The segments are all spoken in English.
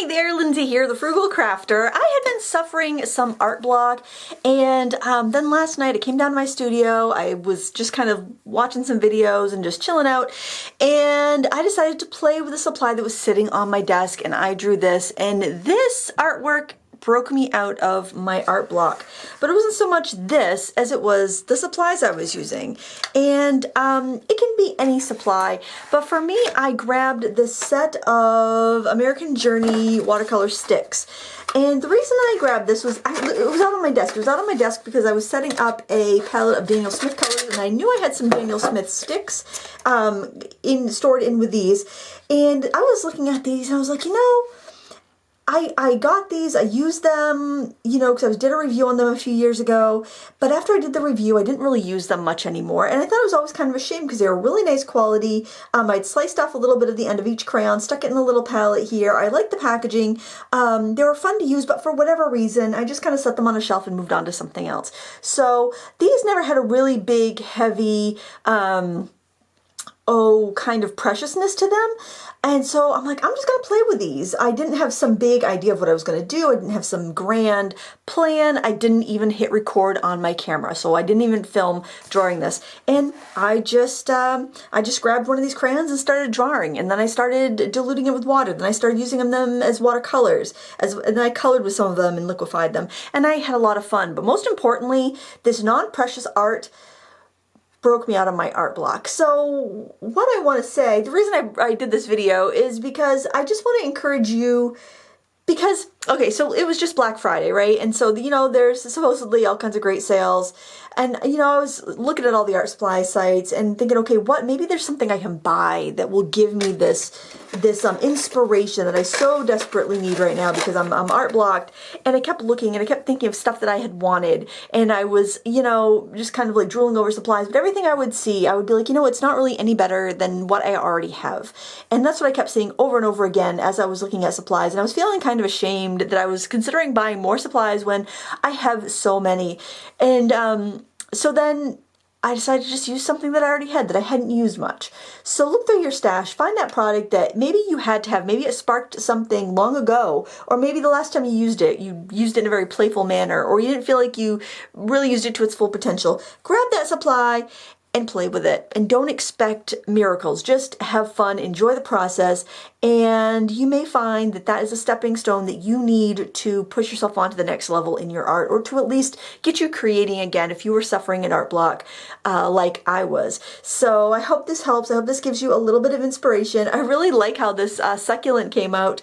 Hi there, Lindsay here, the Frugal Crafter. I had been suffering some art block, and then last night I came down to my studio. I was just kind of watching some videos and just chilling out, and I decided to play with a supply that was sitting on my desk, and I drew this, and this artwork broke me out of my art block. But it wasn't so much this as it was the supplies I was using. And it can be any supply, but for me, I grabbed this set of American Journey watercolor sticks. And the reason that I grabbed this was, it was out on my desk. It was out on my desk because I was setting up a palette of Daniel Smith colors, and I knew I had some Daniel Smith sticks stored in with these. And I was looking at these and I was like, you know, I got these, I used them, you know, because I did a review on them a few years ago, but after I did the review, I didn't really use them much anymore, and I thought it was always kind of a shame because they were really nice quality. I'd sliced off a little bit of the end of each crayon, stuck it in a little palette here. I liked the packaging. They were fun to use, but for whatever reason, I just kind of set them on a shelf and moved on to something else. So these never had a really big, heavy, kind of preciousness to them. And so I'm like, I'm just going to play with these. I didn't have some big idea of what I was going to do. I didn't have some grand plan. I didn't even hit record on my camera. So I didn't even film drawing this. And I just grabbed one of these crayons and started drawing. And then I started diluting it with water. Then I started using them as watercolors. And then I colored with some of them and liquefied them. And I had a lot of fun. But most importantly, this non-precious art broke me out of my art block. So what I want to say, the reason I did this video is because I just want to encourage you, because, okay, so it was just Black Friday, right? And so, you know, there's supposedly all kinds of great sales. And, you know, I was looking at all the art supply sites and thinking, okay, maybe there's something I can buy that will give me this inspiration that I so desperately need right now because I'm art blocked. And I kept looking and I kept thinking of stuff that I had wanted. And I was, you know, just kind of like drooling over supplies. But everything I would see, I would be like, you know, it's not really any better than what I already have. And that's what I kept seeing over and over again as I was looking at supplies. And I was feeling kind of ashamed that I was considering buying more supplies when I have so many. And so then I decided to just use something that I already had, that I hadn't used much. So look through your stash, find that product that maybe you had to have, maybe it sparked something long ago, or maybe the last time you used it in a very playful manner, or you didn't feel like you really used it to its full potential. Grab that supply and play with it. And don't expect miracles. Just have fun, enjoy the process, and you may find that that is a stepping stone that you need to push yourself on to the next level in your art, or to at least get you creating again if you were suffering an art block like I was. So I hope this helps. I hope this gives you a little bit of inspiration. I really like how this succulent came out.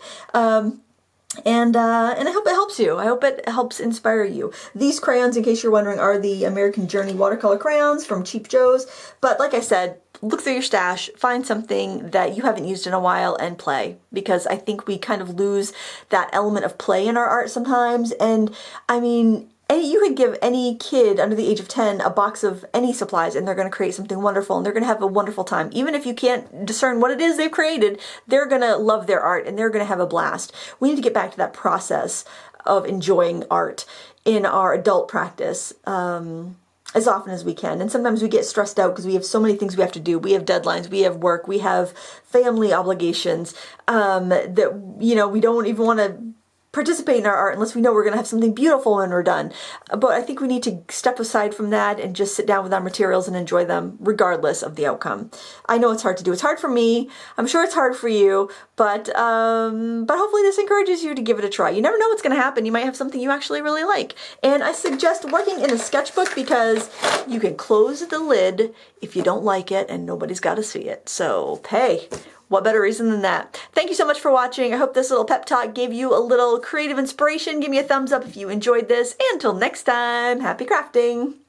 And I hope it helps you. I hope it helps inspire you. These crayons, in case you're wondering, are the American Journey watercolor crayons from Cheap Joe's. But like I said, look through your stash, find something that you haven't used in a while and play. Because I think we kind of lose that element of play in our art sometimes. And I mean, you could give any kid under the age of 10 a box of any supplies and they're going to create something wonderful and they're going to have a wonderful time. Even if you can't discern what it is they've created, they're going to love their art and they're going to have a blast. We need to get back to that process of enjoying art in our adult practice as often as we can. And sometimes we get stressed out because we have so many things we have to do. We have deadlines, we have work, we have family obligations that, you know, we don't even want to participate in our art unless we know we're going to have something beautiful when we're done. But I think we need to step aside from that and just sit down with our materials and enjoy them regardless of the outcome. I know it's hard to do. It's hard for me. I'm sure it's hard for you, but hopefully this encourages you to give it a try. You never know what's going to happen. You might have something you actually really like. And I suggest working in a sketchbook because you can close the lid if you don't like it and nobody's got to see it. So, hey, what better reason than that? Thank you so much for watching. I hope this little pep talk gave you a little creative inspiration. Give me a thumbs up if you enjoyed this. And until next time, happy crafting!